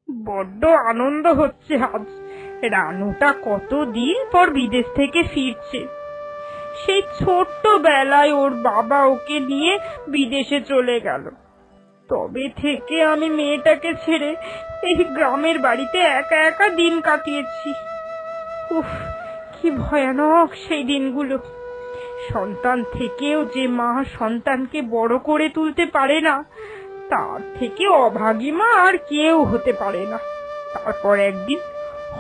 বড্ড আনন্দ হচ্ছে আজ। রানুটা কতদিন পর বিদেশ থেকে ফিরছে। সেই ছোট্ট বেলায় ওর বাবা ওকে নিয়ে বিদেশে চলে গেল। তবে থেকে আমি মেয়েটাকে ছেড়ে এই গ্রামের বাড়িতে একা একা দিন কাটিয়েছি। উফ, কি ভয়ানক সেই দিনগুলো। সন্তান থেকেও যে মা সন্তানকে বড় করে তুলতে পারে না, তার থেকে অভাগী মা আর কেউ হতে পারে না। তারপর একদিন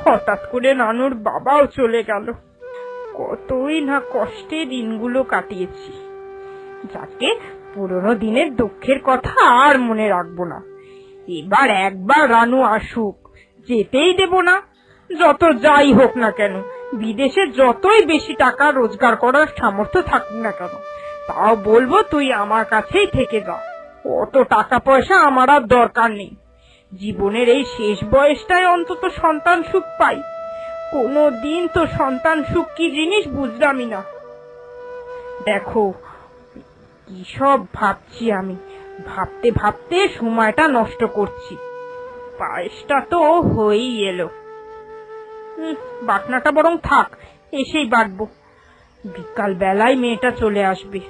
হঠাৎ করে নানুর বাবাও চলে গেল। কতই না কষ্টে দিনগুলো কাটিয়েছি। যাকে পুরনো দিনের দুঃখের কথা আর মনে রাখবো না। এবার একবার রানু আসুক, যেতেই দেব না। যত যাই হোক না কেন, বিদেশে যতই বেশি টাকা রোজগার করার সামর্থ্য থাকুক না কেন, তাও বলবো তুই আমার কাছেই থেকে যা। অত টাকা পয়সা আমার আর দরকার নেই। জীবনের এই শেষ বয়সটায় অন্তত সন্তান সুখ পাই। কোনো দিন তো সন্তান সুখ কি জিনিস বুঝলামই না। দেখো কি সব ভাবছি আমি, ভাবতে ভাবতে সময়টা নষ্ট করছি। পায়েসটা তো হয়েই এলো। বাটনাটা বরং থাক, এসেই বাটবো। বিকাল বেলায় মেয়েটা চলে আসবে,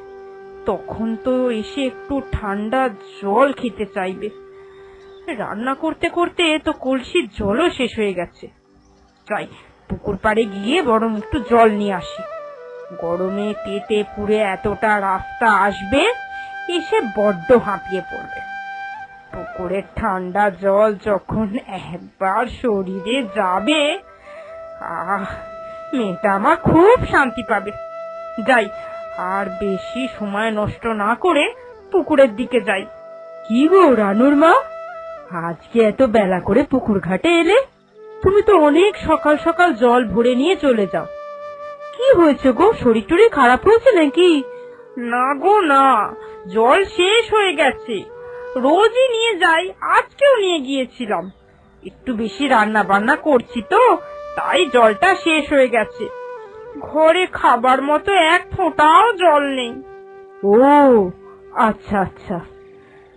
তখন তো এসে একটু ঠান্ডা জল খেতে চাইবে। রান্না করতে করতে তো কলসির জলও শেষ হয়ে গেছে। যাই, পুকুর পাড়ে গিয়ে বরং একটু জল নিয়ে আসি। গরমে তেতে পুড়ে এতটা রাস্তা আসবে, এসে বড্ড হাঁপিয়ে পড়বে। পুকুরের ঠান্ডা জল যখন একবার শরীরে যাবে, মেয়েটা আমার খুব শান্তি পাবে। যাই, আর বেশি সময় নষ্ট না করে পুকুরের দিকে যাই। কি গো রানুর মা, আজকে এত বেলা করে পুকুর ঘাটে এলে? তুমি তো অনেক সকাল সকাল জল ভরে নিয়ে চলে যাও। কি হয়েছে গো, শরীর টরীর খারাপ হয়েছে নাকি? না গো না, জল শেষ হয়ে গেছে। রোজই নিয়ে যাই, আজকেও নিয়ে গিয়েছিলাম। একটু বেশি রান্না বান্না করছি তো, তাই জলটা শেষ হয়ে গেছে। ঘরে খাবার মতো এক ফোঁটাও জল নেই। ও আচ্ছা আচ্ছা,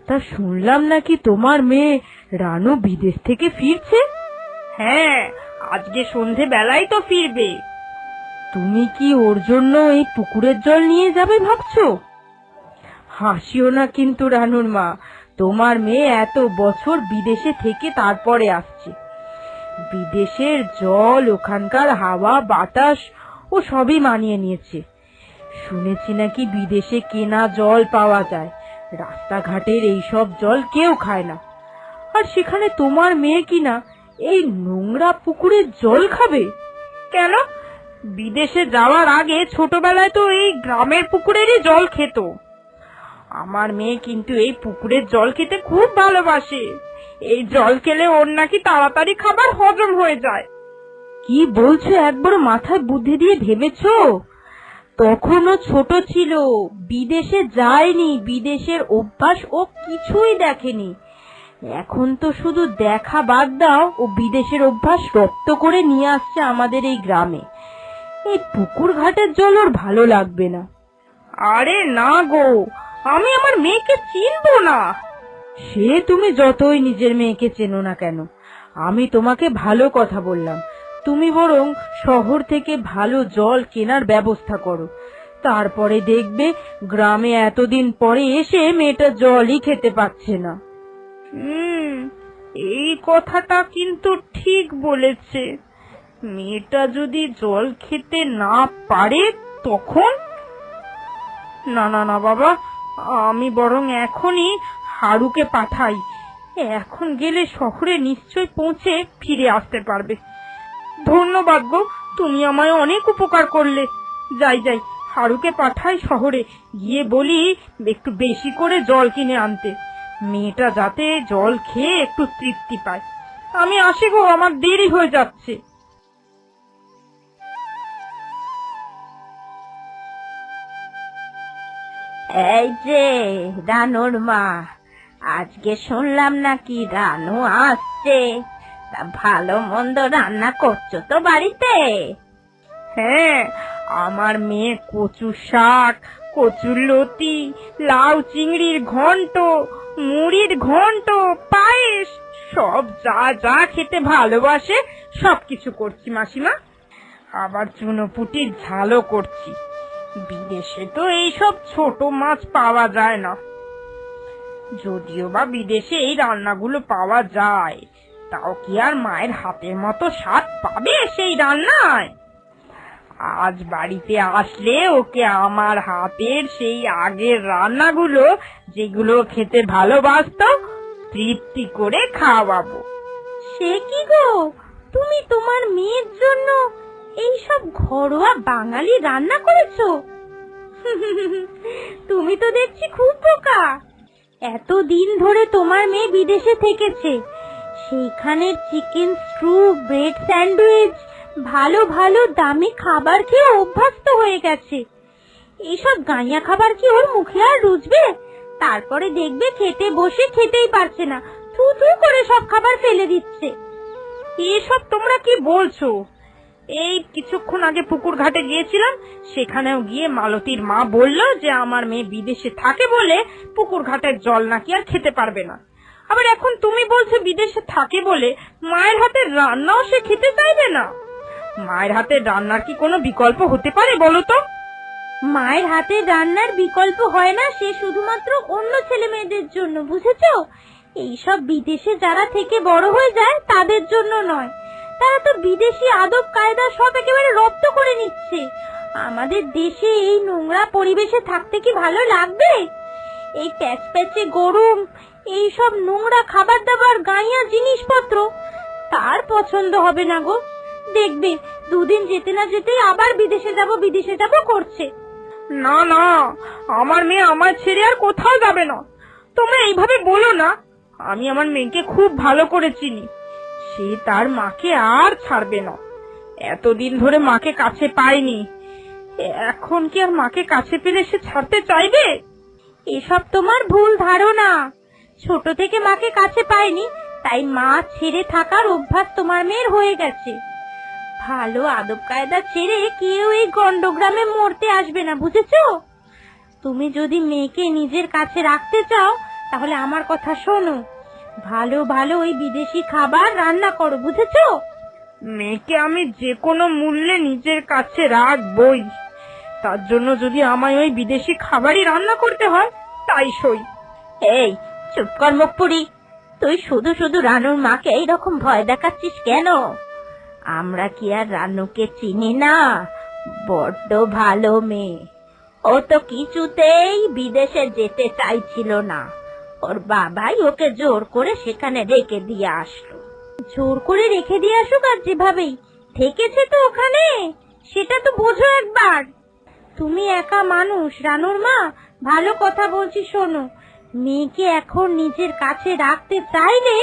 তা শুনলাম নাকি তোমার মেয়ে রানু বিদেশ থেকে ফিরছে? হ্যাঁ, আজকে সন্ধে বেলায় তো ফিরবে। তুমি কি ওর জন্য এই পুকুরের জল নিয়ে যাবে ভাবছো? হাসিও না কিন্তু রানুর মা, তোমার মেয়ে এত বছর বিদেশে থেকে তারপরে আসছে। বিদেশের জল, ওখানকার হাওয়া বাতাস ও সবই মানিয়ে নিয়েছে। শুনেছি নাকি বিদেশে কেনা জল পাওয়া যায়, রাস্তাঘাটের এইসব জল কেউ খায় না। আর সেখানে তোমার মেয়ে কিনা এই নোংরা পুকুরের জল খাবে? কেন? বিদেশে যাওয়ার আগে ছোটবেলায় তো এই গ্রামের পুকুরেরই জল খেত। আমার মেয়ে কিন্তু এই পুকুরের জল খেতে খুব ভালোবাসে। এই জল খেলে ওর নাকি তাড়াতাড়ি খাবার হজম হয়ে যায়। কি বলছো, একবার মাথায় বুদ্ধি দিয়ে ভেবেছো? তখনও ছোট ছিল, বিদেশে যায়নি, বিদেশের অভ্যাস ও কিছুই দেখেনি। এখন তো শুধু দেখা বাদ দাও, ও বিদেশের অভ্যাস রপ্ত করে নিয়ে আসছে আমাদের এই গ্রামে। এই পুকুর ঘাটের জল ওর ভালো লাগবে না। আরে না গো, আমি আমার মেয়েকে চিনবো না। সে তুমি যতই নিজের মেয়েকে চেনো না কেন, আমি তোমাকে ভালো কথা বললাম। তুমি বরং শহর থেকে ভালো জল কেনার ব্যবস্থা করো, তারপরে দেখবে গ্রামে এতদিন পরে এসে মেয়েটা জলই খেতে পাচ্ছে না। এই কথাটা কিন্তু ঠিক বলেছে। মেয়েটা যদি জল খেতে না পারে তখন? না না না বাবা, আমি বরং এখনই হারুকে পাঠাই। এখন গেলে শহরে নিশ্চয় পৌঁছে ফিরে আসতে পারবে। ধন্যবাদ গো, তুমি আমায় অনেক উপকার করলে। যাই যাই, হারুকে পাঠাই শহরে, গিয়ে বলি একটু বেশি করে জল কিনে আনতে। মেয়েটা যাতে জল খেয়ে একটু তৃপ্তি পায়। আমি আসি গো, আমার দেরি হয়ে যাচ্ছে। এই যে রানুর মা, আজকে শুনলাম নাকি রানু আসছে। তা ভালো মন্দ রান্না করছো তো বাড়িতে? হ্যাঁ, আমার মেয়ে কচু শাক, কচুর লতি, লাউ চিংড়ির ঘন্ট, মুড়ির ঘন্ট, পায়েস সব যা যা খেতে ভালোবাসে সবকিছু করছি মাসিমা। আবার চুনোপুটির ঝালও করছি। বিদেশে তো এইসব ছোট মাছ পাওয়া যায় না। যদিও বা বিদেশে এই রান্নাগুলো পাওয়া যায়, তাও কি আর মায়ের হাতের মতো স্বাদ পাবে সেই রান্নায়? আজ বাড়িতে আসলে ওকে আমার হাতের সেই আগের রান্নাগুলো, যেগুলো খেতে ভালোবাসতো, তৃপ্তি করে খাওয়াবো। সে কি গো, তুমি তোমার মেয়ের জন্য এই সব ঘরোয়া বাঙালি রান্না করেছো? তুমি তো দেখছি খুব বোকা। এতদিন ধরে তোমার মেয়ে বিদেশে থেকেছে, সেইখানের চিকেন স্ট্রু, ব্রেড স্যান্ডউইচ, ভালো ভালো দামি খাবার খেয়ে অভ্যস্ত হয়ে গেছে। এইসব গাঁয়া খাবার কি ওর মুখে আর রুচবে? তারপরে দেখবে খেতে বসে খেতেই পারছে না, থু থু করে সব খাবার ফেলে দিচ্ছে। এসব তোমরা কি বলছো? এই কিছুক্ষণ আগে পুকুর ঘাটে গিয়েছিলাম, সেখানেও গিয়ে মালতীর মা বলল যে আমার মেয়ে বিদেশে থাকে বলে পুকুর ঘাটের জল নাকি আর খেতে পারবে না। আবার এখন তুমি বলছো বিদেশে থাকে বলে মায়ের হাতের রান্নাও সে খেতে চাইবে না। মায়ের হাতের রান্নার কি কোনো বিকল্প হতে পারে বলো তো? মায়ের হাতের রান্নার বিকল্প হয় না, সে শুধুমাত্র অন্য ছেলে মেয়েদের জন্য, বুঝেছো? এইসব বিদেশে যারা থেকে বড় হয়ে যায় তাদের জন্য নয়। তারা তো বিদেশি আদব কায়দা সব একেবারে রপ্ত করে নিচ্ছে। আমাদের দেশে এই নোংরা পরিবেশে থাকতে কি ভালো লাগবে? এই প্যাচপ্যাচে গরম, এইসব নোংরা খাবার দাবার, গাঁইয়া জিনিসপত্র তার পছন্দ হবে না গো। দেখবে দুদিন যেতে না যেতেই আবার বিদেশে যাব করছে। না না, আমার মেয়ে আমার ছেড়ে আর কোথাও যাবে না। তোমরা এইভাবে বলো না। আমি আমার মেয়েকে খুব ভালো করে চিনি। সে তার মাকে আর ছাড়বে না। এতদিন ধরে মাকে কাছে পায়নি, এখন কি আর মাকে কাছে পেলে সে ছাড়তে চাইবে? এসব তোমার ভুল ধারণা। ছোট থেকে মাকে কাছে পায়নি, তাই মা ছেড়ে থাকার অভ্যাস তোমার মেয়ের হয়ে গেছে। ভালো আদব কায়দা ছেড়ে কেউ এই গন্ডগ্রামে মরতে আসবে না, বুঝেছো? তুমি যদি মেয়েকে নিজের কাছে রাখতে চাও তাহলে আমার কথা শোনো, ভালো ভালো ওই বিদেশি খাবার রান্না করো, বুঝেছো? মেয়েকে আমি যে কোনো মূল্যে নিজের কাছে রাখবই। তার জন্য যদি আমায় ওই বিদেশি খাবারই রান্না করতে হয়, তাই সই। এই চুপ কর মুখপুরি, তুই শুধু শুধু রানুর মাকে এইরকম ভয় দেখাচ্ছিস কেন? আমরা কি আর রানুকে চিনি না? বড্ড ভালো মেয়ে। ও তো কিছুতেই বিদেশে যেতে চাইছিল না, ওর বাবাই ওকে জোর করে সেখানে রেখে দিয়ে আসলো। জোর করে রেখে দিয়ে আসুক, আর যেভাবেই থেকেছে তো ওখানে, সেটা তো বোঝো একবার। তুমি একা মানুষ রানুর মা, ভালো কথা বলছি শোনো। মেয়েকে এখন নিজের কাছে রাখতে চাইলে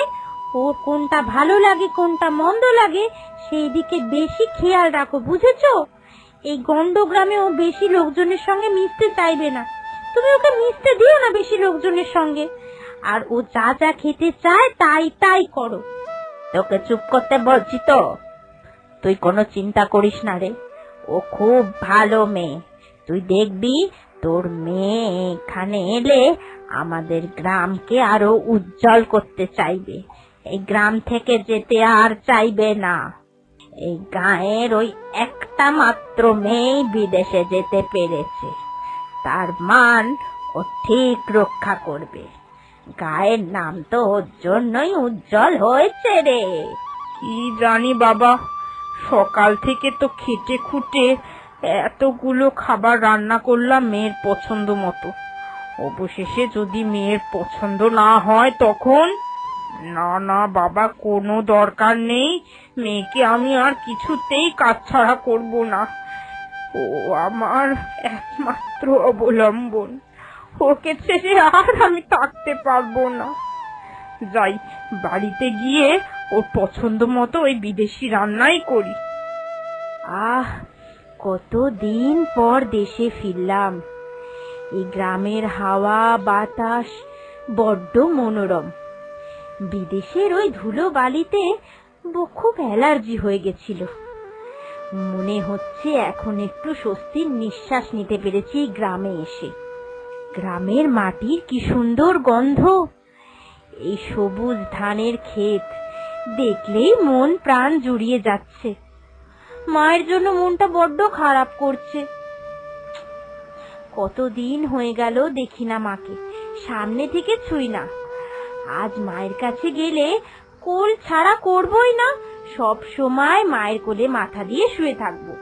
ওর কোনটা ভালো লাগে কোনটা মন্দ লাগে সেই দিকে বেশি খেয়াল রাখো, বুঝেছো? এই গন্ডগ্রামে ও বেশি লোকজনের সঙ্গে মিশতে চাইবে না, তুমি ওকে মিশতে দিও না বেশি লোকজনের সঙ্গে। আর ও যা যা খেতে চায় তাই তাই করো। তোকে চুপ করতে বলছি তো, তুই কোনো চিন্তা করিস না রে, ও খুব ভালো মেয়ে। তুই দেখবি তোর মেয়ে এখানে এলে আমাদের গ্রামকে আরো উজ্জ্বল করতে চাইবে, এই গ্রাম থেকে যেতে আর চাইবে না। এই গাঁয়ের ওই একটা মাত্র মেয়ে বিদেশে যেতে পেরেছে, তার মান ও ঠিক রক্ষা করবে। গায়ের নাম তো ওর জন্যই উজ্জ্বল হয়েছে রে। কি জানি বাবা, সকাল থেকে তো খেটে খুঁটে এতগুলো খাবার রান্না করলাম মেয়ের পছন্দ মতো। অবশেষে যদি মেয়ের পছন্দ না হয় তখন? না না বাবা, কোনো দরকার নেই। মেয়েকে আমি আর কিছুতেই কাছছাড়া করব না। ও আমার একমাত্র অবলম্বন। ওকে ছেড়ে আর আমি থাকতে পারবো না। যাই, বাড়িতে গিয়ে ওর পছন্দ মতো ওই বিদেশি রান্নাই করি। আহ, কতদিন পর দেশে ফিরলাম। এই গ্রামের হাওয়া বাতাস বড্ড মনোরম। বিদেশের ওই ধুলো বালিতে খুব অ্যালার্জি হয়ে গেছিল। মনে হচ্ছে এখন একটু স্বস্তির নিঃশ্বাস নিতে পেরেছি গ্রামে এসে। গ্রামের মাটির কি সুন্দর গন্ধ। এই সবুজ ধানের ক্ষেত দেখলেই মন প্রাণ জুড়িয়ে যাচ্ছে। মায়ের জন্য মনটা বড্ড খারাপ করছে। কতদিন হয়ে গেল দেখি না মাকে, সামনে থেকে ছুঁই না। আজ মায়ের কাছে গেলে কোল ছাড়া করবই না, সব সময় মায়ের কোলে মাথা দিয়ে শুয়ে থাকবো।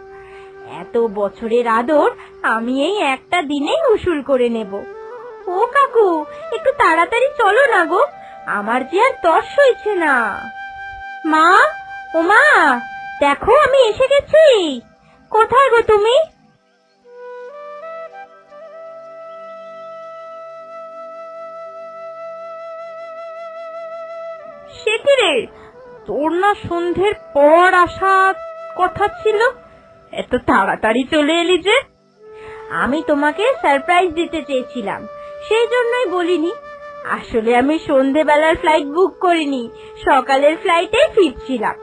এত বছরের আদর আমি এই একটা দিনেই উসুল করে নেব। ও কাকু, একটু তাড়াতাড়ি চলো না গো, আমার যে আর তর সইছে না। মা, ও মা, দেখো আমি এসে গেছি। কোথায় গো তুমি? সে কি রে, তোর না সন্ধ্যের পর আসার কথা ছিল, এত তাড়াতাড়ি চলে এলি যে? আমি তোমাকে সারপ্রাইজ দিতে চেয়েছিলাম, সেই জন্যই বলিনি। আসলে আমি সন্ধেবেলার ফ্লাইট বুক করিনি, সকালের ফ্লাইটে ফিরছিলাম।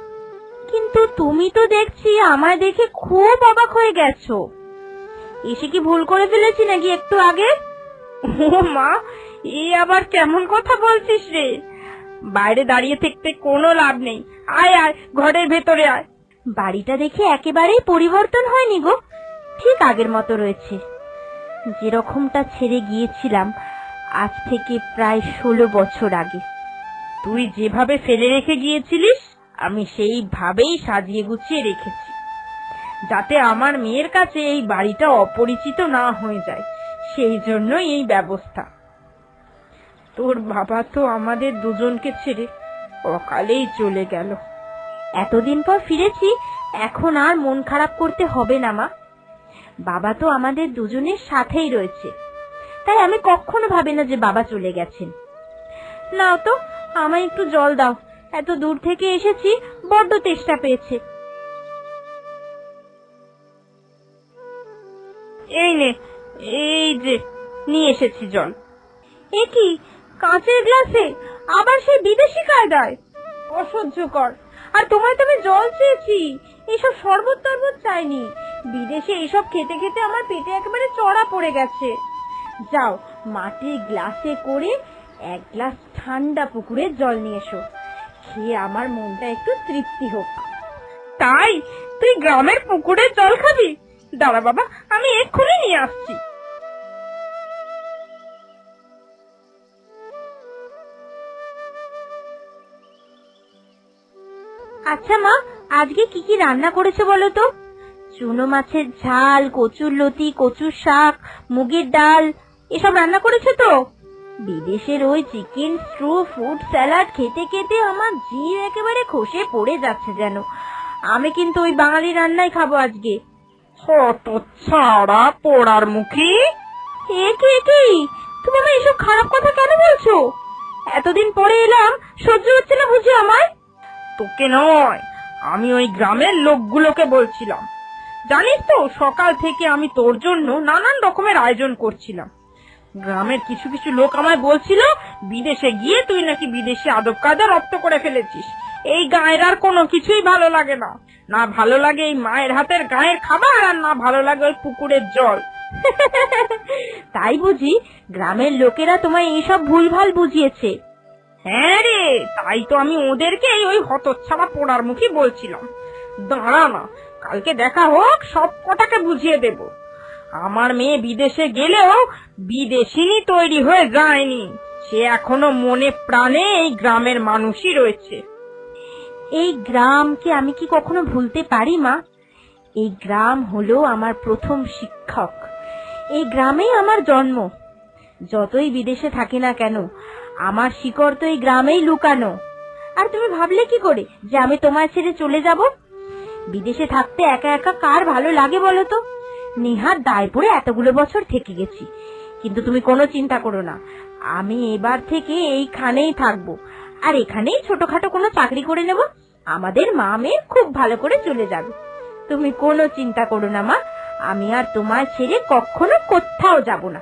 কিন্তু তুমি তো দেখছি আমায় দেখে খুব অবাক হয়ে গেছো। এসে কি ভুল করে ফেলেছি নাকি একটু আগে? ও মা, এ আবার কেমন কথা বলছিস রে? বাইরে দাঁড়িয়ে থাকতে কোনো লাভ নেই, আয় আয়, ঘরের ভেতরে আয়। বাড়িটা দেখে একেবারেই পরিবর্তন হয়নি গো, ঠিক আগের মতো রয়েছে। যেরকমটা ছেড়ে গিয়েছিলাম আজ থেকে প্রায় 16 বছর আগে। তুই যেভাবে ফেলে রেখে গিয়েছিলিস আমি সেইভাবেই সাজিয়ে গুছিয়ে রেখেছি, যাতে আমার মেয়ের কাছে এই বাড়িটা অপরিচিত না হয়ে যায়, সেই জন্যই এই ব্যবস্থা। তোর বাবা তো আমাদের দুজনকে ছেড়ে অকালেই চলে গেল। এতদিন পর ফিরেছি, এখন আর মন খারাপ করতে হবে না মা। বাবা তো আমাদের দুজনের সাথেই রয়েছে, তাই আমি কখনো ভাবি না যে বাবা চলে গেছেন। নাও তো, আমায় একটু জল দাও, এত দূর থেকে এসেছি, বড্ড তেষ্টা পেয়েছে। এই নে, এই যে নিয়ে এসেছি জল। এ কি, কাঁচের গ্লাসে, আবার সেই বিদেশি কায়দায়? অসহ্যকর। আর তোমায় তো আমি জল চেয়েছি, এইসব শরবত টরবত চাইনি। বিদেশে এইসব খেতে খেতে আমার পেটে একেবারে চড়া পড়ে গেছে। যাও, মাটির গ্লাসে করে 1 গ্লাস ঠান্ডা পুকুরের জল নিয়ে এসো, খেয়ে আমার মনটা একটু তৃপ্তি হোক। তাই তুই গ্রামের পুকুরের জল খাবি? দাঁড়া বাবা, আমি এক্ষুনি নিয়ে আসছি। আচ্ছা মা, আজকে কি কি রান্না করেছে বলো তো? চুনো মাছের ঝাল, কচুর লতি, কচুর শাক, মুগের ডাল, এসব রান্না করেছে তো? বিদেশের ওই চিকেন স্ট্রু, ফ্রুট স্যালাড খেতে খেতে আমার জিভ একেবারে খসে পড়ে যাচ্ছে যেন। আমি কিন্তু ওই বাঙালি রান্নাই খাবো আজকে। হতচ্ছাড়া পোড়ার মুখী! এ কি, তুমি আমার এসব খারাপ কথা কেন বলছো? এতদিন পরে এলাম, সহ্য হচ্ছে না বুঝি আমায়? তোকে নয়, আমি ওই গ্রামের লোকগুলোকে বলছিলাম। জানিস তো, সকাল থেকে আমি তোর জন্য নানান রকমের আয়োজন করছিলাম। গ্রামের কিছু কিছু লোক আমায় বলছিল বিদেশে গিয়ে তুই নাকি বিদেশি আদব কায়দা রপ্ত করে ফেলেছিস। এই গায়ের আর কোনো কিছুই ভালো লাগে না, না ভালো লাগে এই মায়ের হাতের গায়ের খাবার, আর না ভালো লাগে ওই পুকুরের জল। তাই বুঝি গ্রামের লোকেরা তোমায় এইসব ভুলভাল বুঝিয়েছে? হ্যাঁ রে, তাই তো আমি ওদেরকে ওই হতচ্ছাড়া পোড়ার মুখী বলছিলাম। দাঁড়া না, কালকে দেখা হোক, সব কটাকে বুঝিয়ে দেব। আমার মেয়ে বিদেশে গেলেও বিদেশিনী তৈরি হয়ে যায়নি, সে এখনো মনে প্রাণে এই গ্রামের মানুষই রয়েছে। এই গ্রামকে আমি কি কখনো ভুলতে পারি মা? এই গ্রাম হলো আমার প্রথম শিক্ষক, এই গ্রামেই আমার জন্ম। যতই বিদেশে থাকি না কেন, আমার শিকড় তো এই গ্রামেই লুকানো। আর তুমি ভাবলে কি করে যে আমি তোমায় ছেড়ে চলে যাব? বিদেশে থাকতে একা একা কার ভালো লাগে বলো তো? নেহাত দায় পড়ে এতগুলো বছর থেকে গেছি, কিন্তু তুমি কোনো চিন্তা করো না, আমি এবার থেকে এইখানেই থাকবো, আর এখানেই ছোটখাটো কোনো চাকরি করে নেব। আমাদের মা মেয়ে খুব ভালো করে চলে যাবে। তুমি কোনো চিন্তা করো না মা, আমি আর তোমায় ছেড়ে কখনো কোথাও যাব না।